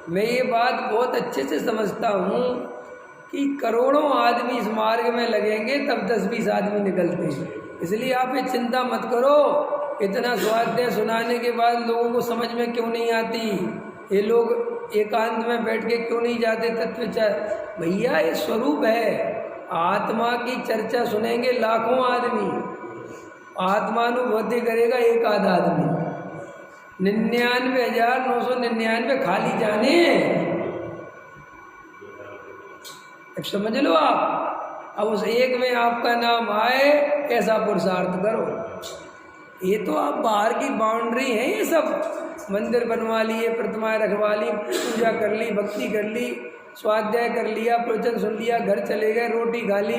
मैं ये बात बहुत अच्छे से समझता हूँ कि करोड़ों आदमी इस मार्ग में लगेंगे तब 10-20 आदमी निकलते हैं। इसलिए आप ये चिंता मत करो, इतना स्वाध्याय सुनाने के बाद लोगों को समझ में क्यों नहीं आती, ये लोग एकांत में बैठ के क्यों नहीं जाते तत्व विचार। भैया ये स्वरूप है, आत्मा की चर्चा सुनेंगे लाखों आदमी, आत्मानुभूति करेगा एक आध आदमी, 99,999 खाली जाने। अब समझ लो आप, अब उस एक में आपका नाम आए ऐसा पुरुषार्थ करो। ये तो आप बाहर की बाउंड्री है, ये सब मंदिर बनवा लिए, प्रतिमाएं रखवा ली, पूजा कर ली, भक्ति कर ली, स्वाध्याय कर लिया, प्रवचन सुन लिया, घर चले गए, रोटी खा ली,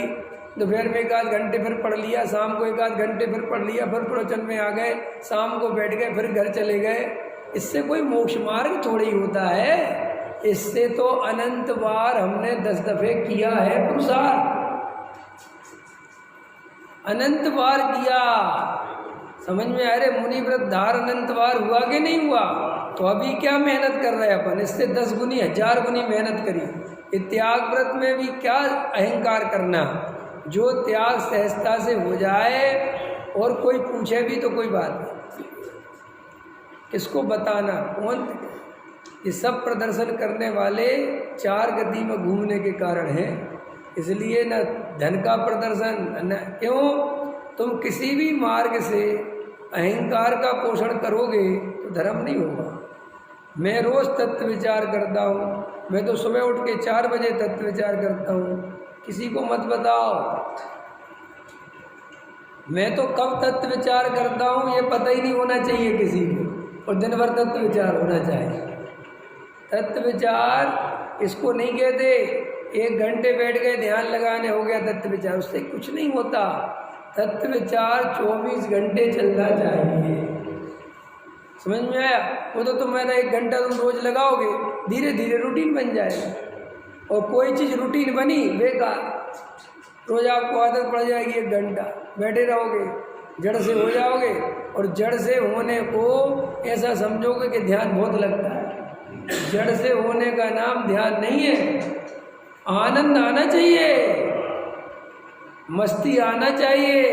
दोपहर में 1-8 घंटे फिर पढ़ लिया, शाम को 1-8 घंटे फिर पढ़ लिया, फिर प्रवचन में आ गए, शाम को बैठ गए, फिर घर चले गए। इससे कोई मोक्ष मार्ग थोड़ी होता है। इससे तो अनंत बार हमने 10 दफे किया है पुरुषार्थ, अनंत बार किया। समझ में आ रहे, मुनि व्रत धार अनंत बार हुआ कि नहीं हुआ? तो अभी क्या मेहनत कर रहे हैं अपन, इससे 10 गुनी 1000 गुनी मेहनत करी। त्याग व्रत में भी क्या अहंकार करना, जो त्याग सहजता से हो जाए और कोई पूछे भी तो कोई बात नहीं, किसको बताना कौन। ये सब प्रदर्शन करने वाले 4 गति में घूमने के कारण हैं। इसलिए न धन का प्रदर्शन न, क्यों तुम किसी भी मार्ग से अहंकार का पोषण करोगे तो धर्म नहीं होगा। मैं रोज़ तत्व विचार करता हूँ, मैं तो सुबह उठ के 4 बजे तत्व विचार करता हूँ, किसी को मत बताओ। मैं तो कब तत्व विचार करता हूँ ये पता ही नहीं होना चाहिए किसी को, और दिन भर तत्व विचार होना चाहिए। तत्व विचार इसको नहीं कहते 1 घंटे बैठ गए ध्यान लगाने हो गया तत्व विचार, उससे कुछ नहीं होता। तत्व विचार 24 घंटे चलना चाहिए। समझ में आया? वो तो तुम्हारा 1 घंटा तुम रोज लगाओगे, धीरे धीरे रूटीन बन जाएगा। और कोई चीज़ रूटीन बनी बेकार, रोज आपको आदत पड़ जाएगी 1 घंटा बैठे रहोगे, जड़ से हो जाओगे। और जड़ से होने को ऐसा समझोगे कि ध्यान बहुत लगता है। जड़ से होने का नाम ध्यान नहीं है। आनंद आना चाहिए, मस्ती आना चाहिए,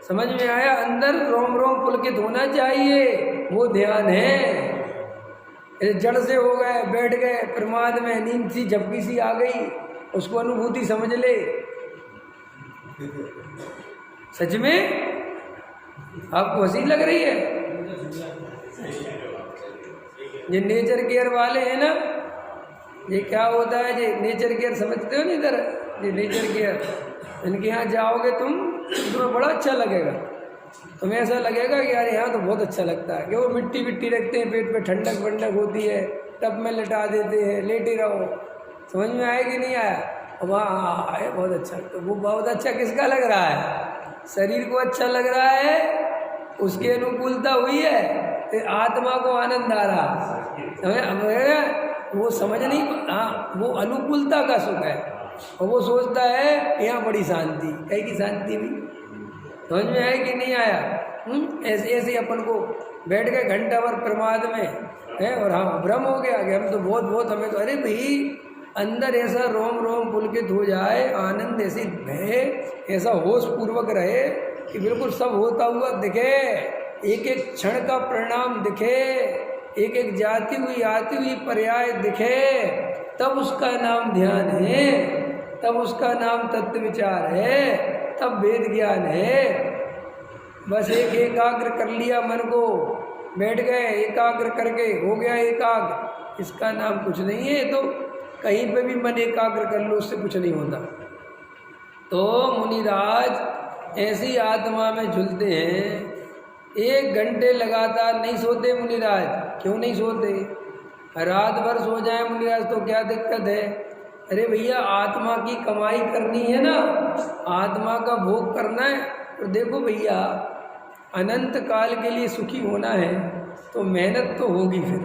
समझ में आया? अंदर रोम रोम पुलकित होना चाहिए, वो ध्यान है। जड़ से हो गए, बैठ गए, प्रमाद में नींद सी झपकी सी आ गई, उसको अनुभूति समझ ले। सच में आपको हंसी लग रही है? ये नेचर केयर वाले हैं ना, ये क्या होता है जी, नेचर केयर समझते हो नहीं? इधर ये नेचर केयर, इनके यहाँ जाओगे तुम्हें बड़ा अच्छा लगेगा। तुम्हें ऐसा लगेगा कि यार यहाँ तो बहुत अच्छा लगता है, कि वो मिट्टी विट्टी रखते हैं, पेट पे ठंडक वंडक होती है, टब में लिटा देते हैं, लेटे रहो। समझ में आया कि नहीं आया? वहाँ आए बहुत अच्छा। तो वो बहुत अच्छा किसका लग रहा है? शरीर को अच्छा लग रहा है, उसकी अनुकूलता हुई है, तो आत्मा को आनंद आ रहा। वो समझ नहीं, हाँ वो अनुकूलता का सुख है। और वो सोचता है यहाँ बड़ी शांति, कहीं की शांति भी समझ में आया कि नहीं आया? ऐसे ऐसे अपन को बैठ गए घंटा भर प्रमाद में है, और हाँ भ्रम हो गया कि हम तो बहुत हमें तो, अरे भाई अंदर ऐसा रोम रोम पुलकित हो जाए, आनंद ऐसी बहे, ऐसा होश पूर्वक रहे कि बिल्कुल सब होता हुआ दिखे, एक एक क्षण का परिणाम दिखे, एक एक जाती हुई आती हुई पर्याय दिखे, तब उसका नाम ध्यान है, तब उसका नाम तत्व विचार है, तब वेद ज्ञान है। बस एक एकाग्र कर लिया मन को, बैठ गए एकाग्र करके, हो गया एकाग्र, इसका नाम कुछ नहीं है। तो कहीं पे भी मन एकाग्र कर लो, उससे कुछ नहीं होता। तो मुनिराज ऐसी आत्मा में झूलते हैं, 1 घंटे लगातार नहीं सोते मुनिराज। क्यों नहीं सोते? रात भर सो जाए मुनिराज तो क्या दिक्कत है? अरे भैया आत्मा की कमाई करनी है ना, आत्मा का भोग करना है। तो देखो भैया अनंत काल के लिए सुखी होना है तो मेहनत तो होगी फिर।